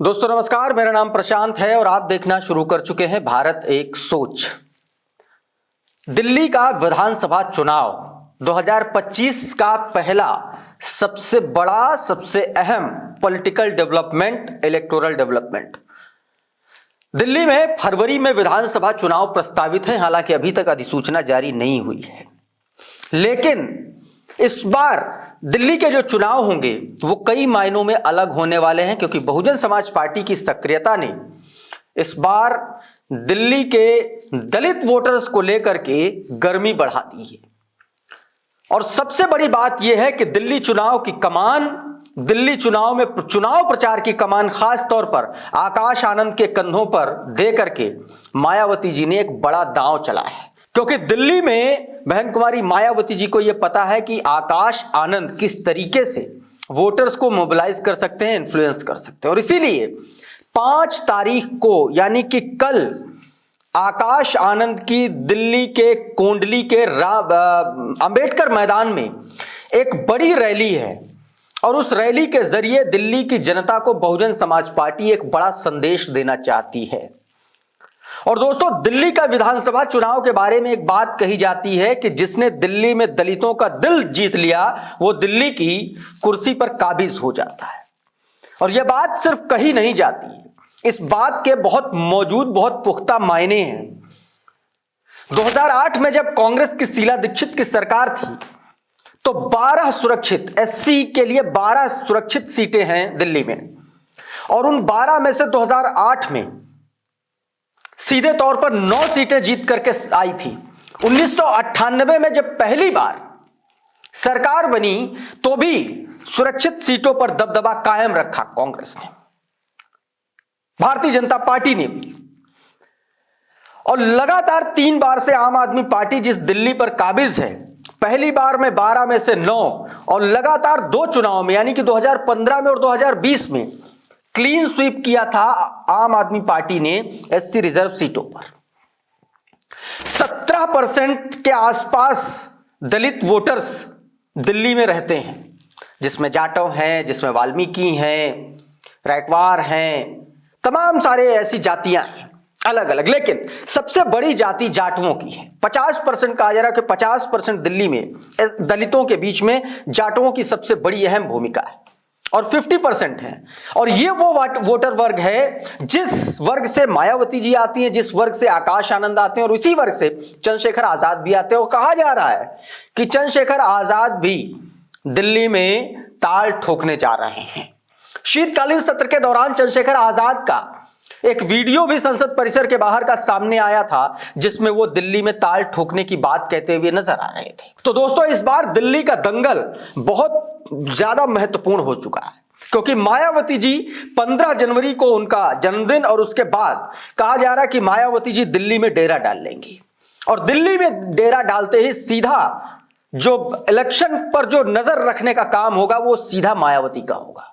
दोस्तों नमस्कार, मेरा नाम प्रशांत है और आप देखना शुरू कर चुके हैं भारत एक सोच। दिल्ली का विधानसभा चुनाव 2025 का पहला सबसे बड़ा, सबसे अहम political development, electoral development. Delhi में फरवरी में विधानसभा चुनाव प्रस्तावित है, हालांकि अभी तक अधिसूचना जारी नहीं हुई है। लेकिन इस बार दिल्ली के जो चुनाव होंगे वो कई मायनों में अलग होने वाले हैं, क्योंकि बहुजन समाज पार्टी की सक्रियता ने इस बार दिल्ली के दलित वोटर्स को लेकर के गर्मी बढ़ा दी है। और सबसे बड़ी बात यह है कि दिल्ली चुनाव की कमान, दिल्ली चुनाव में चुनाव प्रचार की कमान खास तौर पर आकाश आनंद के कंधों पर दे करके मायावती जी ने एक बड़ा दांव चला है। क्योंकि दिल्ली में बहन कुमारी मायावती जी को यह पता है कि आकाश आनंद किस तरीके से वोटर्स को मोबिलाइज कर सकते हैं, इन्फ्लुएंस कर सकते हैं। और इसीलिए 5 तारीख को यानी कि कल आकाश आनंद की दिल्ली के कोंडली के अंबेडकर मैदान में एक बड़ी रैली है और उस रैली के जरिए दिल्ली की जनता को बहुजन समाज पार्टी एक बड़ा संदेश देना चाहती है। और दोस्तों, दिल्ली का विधानसभा चुनाव के बारे में एक बात कही जाती है कि जिसने दिल्ली में दलितों का दिल जीत लिया वो दिल्ली की कुर्सी पर काबिज हो जाता है। और यह बात सिर्फ कही नहीं जाती है, इस बात के बहुत पुख्ता मायने हैं। 2008 में जब कांग्रेस की शीला दीक्षित की सरकार थी तो 12 सुरक्षित एससी के लिए 12 सुरक्षित सीटें हैं दिल्ली में, और उन 12 में से 2008 में सीधे तौर पर 9 सीटें जीत करके आई थी। 1998 में जब पहली बार सरकार बनी तो भी सुरक्षित सीटों पर दबदबा कायम रखा कांग्रेस ने, भारतीय जनता पार्टी ने भी। और लगातार 3 बार से आम आदमी पार्टी जिस दिल्ली पर काबिज है, पहली बार में 12 में से 9 और लगातार 2 चुनाव में यानी कि 2015 में और 2020 में क्लीन स्वीप किया था आम आदमी पार्टी ने एससी रिजर्व सीटों पर। 17% के आसपास दलित वोटर्स दिल्ली में रहते हैं, जिसमें जाटव हैं, जिसमें वाल्मीकि हैं, रैकवार हैं, तमाम सारे ऐसी जातियां हैं अलग अलग। लेकिन सबसे बड़ी जाति जाटवों की है। 50% कहा जा रहा है कि 50% दिल्ली में दलितों के बीच में जाटवों की सबसे बड़ी अहम भूमिका है और 50% है। और ये वो वोटर वर्ग है जिस वर्ग से मायावती जी आती हैं, जिस वर्ग से आकाश आनंद आते हैं और उसी वर्ग से चंद्रशेखर आजाद भी आते हैं। और कहा जा रहा है कि चंद्रशेखर आजाद भी दिल्ली में ताल ठोकने जा रहे हैं। शीतकालीन सत्र के दौरान चंद्रशेखर आजाद का एक वीडियो भी संसद परिसर के बाहर का सामने आया था, जिसमें वो दिल्ली में ताल ठोकने की बात कहते हुए नजर आ रहे थे। तो दोस्तों, इस बार दिल्ली का दंगल बहुत ज्यादा महत्वपूर्ण हो चुका है, क्योंकि मायावती जी 15 जनवरी को उनका जन्मदिन और उसके बाद कहा जा रहा है कि मायावती जी दिल्ली में डेरा डाल लेंगी। और दिल्ली में डेरा डालते ही सीधा जो इलेक्शन पर जो नजर रखने का काम होगा वो सीधा मायावती का होगा।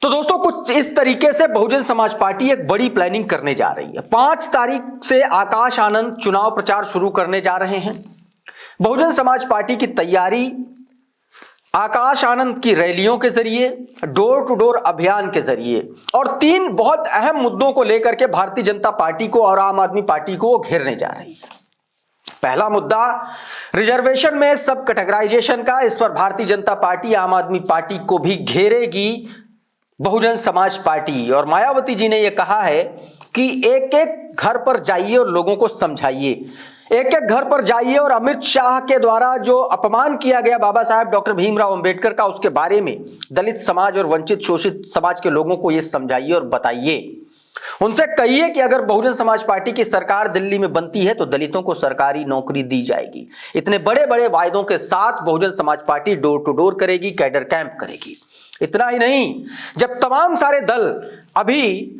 तो दोस्तों, कुछ इस तरीके से बहुजन समाज पार्टी एक बड़ी प्लानिंग करने जा रही है। 5 तारीख से आकाश आनंद चुनाव प्रचार शुरू करने जा रहे हैं। बहुजन समाज पार्टी की तैयारी आकाश आनंद की रैलियों के जरिए, डोर टू डोर अभियान के जरिए और 3 बहुत अहम मुद्दों को लेकर के भारतीय जनता पार्टी को और आम आदमी पार्टी को वो घेरने जा रही है। पहला मुद्दा रिजर्वेशन में सब कैटेगराइजेशन का। इस पर भारतीय जनता पार्टी आम आदमी पार्टी को भी घेरेगी बहुजन समाज पार्टी। और मायावती जी ने यह कहा है कि एक एक घर पर जाइए और लोगों को समझाइए, एक एक घर पर जाइए और अमित शाह के द्वारा जो अपमान किया गया बाबा साहब डॉक्टर भीमराव अंबेडकर का, उसके बारे में दलित समाज और वंचित शोषित समाज के लोगों को यह समझाइए और बताइए। उनसे कहिए कि अगर बहुजन समाज पार्टी की सरकार दिल्ली में बनती है तो दलितों को सरकारी नौकरी दी जाएगी। इतने बड़े बड़े वायदों के साथ Bahujan Samaj party door to door करेगी, कैडर कैंप करेगी। इतना ही नहीं, जब तमाम सारे दल अभी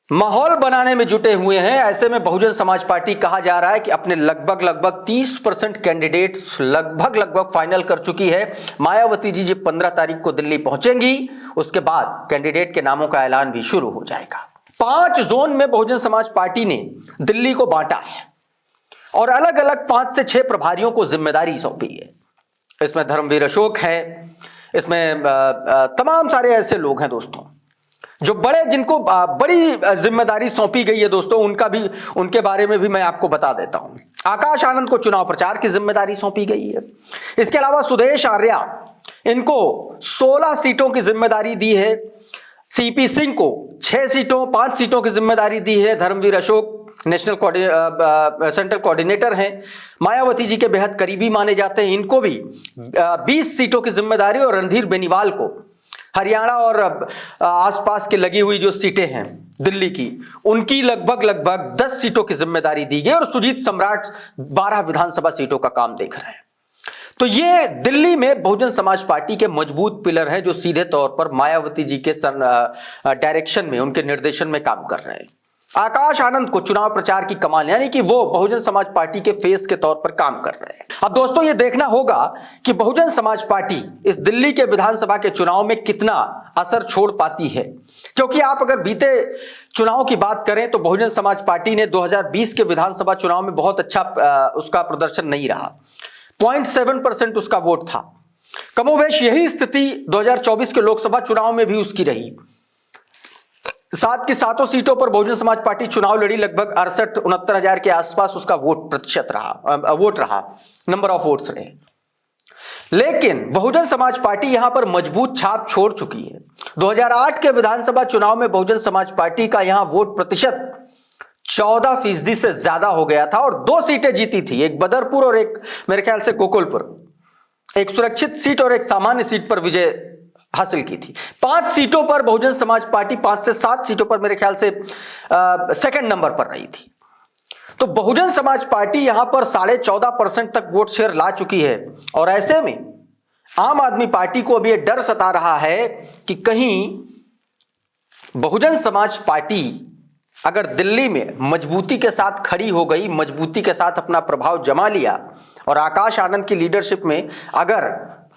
माहौल बनाने में जुटे हुए हैं, ऐसे में बहुजन समाज पार्टी कहा जा रहा है कि अपने लगभग 30% कैंडिडेट्स लगभग फाइनल कर चुकी है। मायावती जी 15 तारीख को दिल्ली पहुंचेंगी, उसके बाद कैंडिडेट के नामों का ऐलान भी शुरू हो जाएगा। 5 जोन में बहुजन समाज पार्टी ने दिल्ली को बांटा है और अलग अलग 5 से 6 प्रभारियों को जिम्मेदारी सौंपी है। इसमें धर्मवीर अशोक है, इसमें तमाम सारे ऐसे लोग हैं दोस्तों जो बड़े, जिनको बड़ी जिम्मेदारी सौंपी गई है दोस्तों, उनके बारे में भी मैं आपको बता देता हूं। आकाश आनंद को चुनाव प्रचार की जिम्मेदारी सौंपी गई है। इसके अलावा सुदेश आर्या, इनको 16 सीटों की जिम्मेदारी दी है। सीपी सिंह को 5 सीटों की जिम्मेदारी दी है। धर्मवीर अशोक सेंट्रल कोऑर्डिनेटर हैं, मायावती जी के बेहद करीबी माने जाते हैं, इनको भी 20 सीटों की जिम्मेदारी, और रणधीर बेनीवाल को हरियाणा और आसपास के लगी हुई जो सीटें हैं दिल्ली की, उनकी लगभग 10 सीटों की जिम्मेदारी दी गई, और सुजीत सम्राट 12 विधानसभा सीटों का काम देख रहे हैं। तो ये दिल्ली में बहुजन समाज पार्टी के मजबूत पिलर हैं जो सीधे तौर पर मायावती जी के डायरेक्शन में, उनके निर्देशन में काम कर रहे हैं। आकाश आनंद को चुनाव प्रचार की कमान, यानी कि वो बहुजन समाज पार्टी के फेस के तौर पर काम कर रहे हैं। अब दोस्तों ये देखना होगा कि बहुजन समाज पार्टी इस दिल्ली के विधानसभा के चुनाव में कितना असर छोड़ पाती है, क्योंकि आप अगर बीते चुनाव की बात करें तो बहुजन समाज पार्टी ने 2020 के विधानसभा चुनाव में बहुत अच्छा उसका प्रदर्शन नहीं रहा। 0.7% उसका वोट था। कमोबेश यही स्थिति 2024 के लोकसभा चुनाव में भी उसकी रही। 7 की 7 सीटों पर बहुजन समाज पार्टी चुनाव लड़ी, लगभग 68-69 हजार के आसपास उसका वोट रहा, नंबर ऑफ वोट्स रहे। लेकिन बहुजन समाज पार्टी यहां पर मजबूत छाप छोड़ चुकी है। 2008 के विधानसभा चुनाव में बहुजन समाज पार्टी का यहां वोट प्रतिशत 14% से ज्यादा हो गया था, और 2 सीटें जीती थी, एक बदरपुर और एक मेरे ख्याल से गोकुलपुर। एक सुरक्षित सीट और एक सामान्य सीट पर विजय हासिल की थी। 5 सीटों पर बहुजन समाज पार्टी, 5 से 7 सीटों पर मेरे ख्याल से सेकंड नंबर पर रही थी। तो बहुजन समाज पार्टी यहां पर 14.5% तक वोट शेयर ला चुकी है, और ऐसे में आम आदमी पार्टी को अभी यह डर सता रहा है कि कहीं बहुजन समाज पार्टी अगर दिल्ली में मजबूती के साथ खड़ी हो गई, मजबूती के साथ अपना प्रभाव जमा लिया, और आकाश आनंद की लीडरशिप में अगर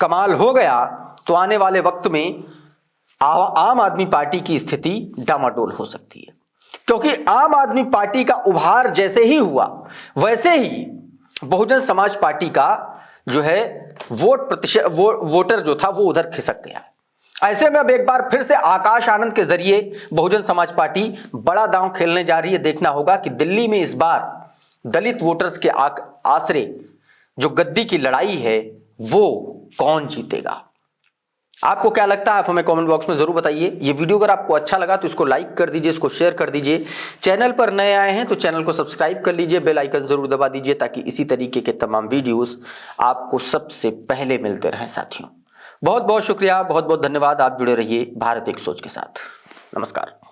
कमाल हो गया, तो आने वाले वक्त में आम आदमी पार्टी की स्थिति डामाडोल हो सकती है। क्योंकि आम आदमी पार्टी का उभार जैसे ही हुआ, वैसे ही बहुजन समाज पार्टी का जो है वोटर जो था वो उधर खिसक गया। ऐसे में अब एक बार फिर से आकाश आनंद के जरिए बहुजन समाज पार्टी बड़ा दांव खेलने जा रही है। देखना होगा कि दिल्ली में इस बार दलित वोटर्स के आसरे जो गद्दी की लड़ाई है वो कौन जीतेगा। आपको क्या लगता है, आप हमें कमेंट बॉक्स में जरूर बताइए। ये वीडियो अगर आपको अच्छा लगा तो इसको लाइक कर दीजिए, इसको शेयर कर दीजिए। चैनल पर नए आए हैं तो चैनल को सब्सक्राइब कर लीजिए, बेल आइकन जरूर दबा दीजिए, ताकि इसी तरीके के तमाम वीडियोस आपको सबसे पहले मिलते रहें साथियों। बहुत बहुत शुक्रिया, बहुत बहुत धन्यवाद। आप जुड़े रहिए भारत एक सोच के साथ। नमस्कार।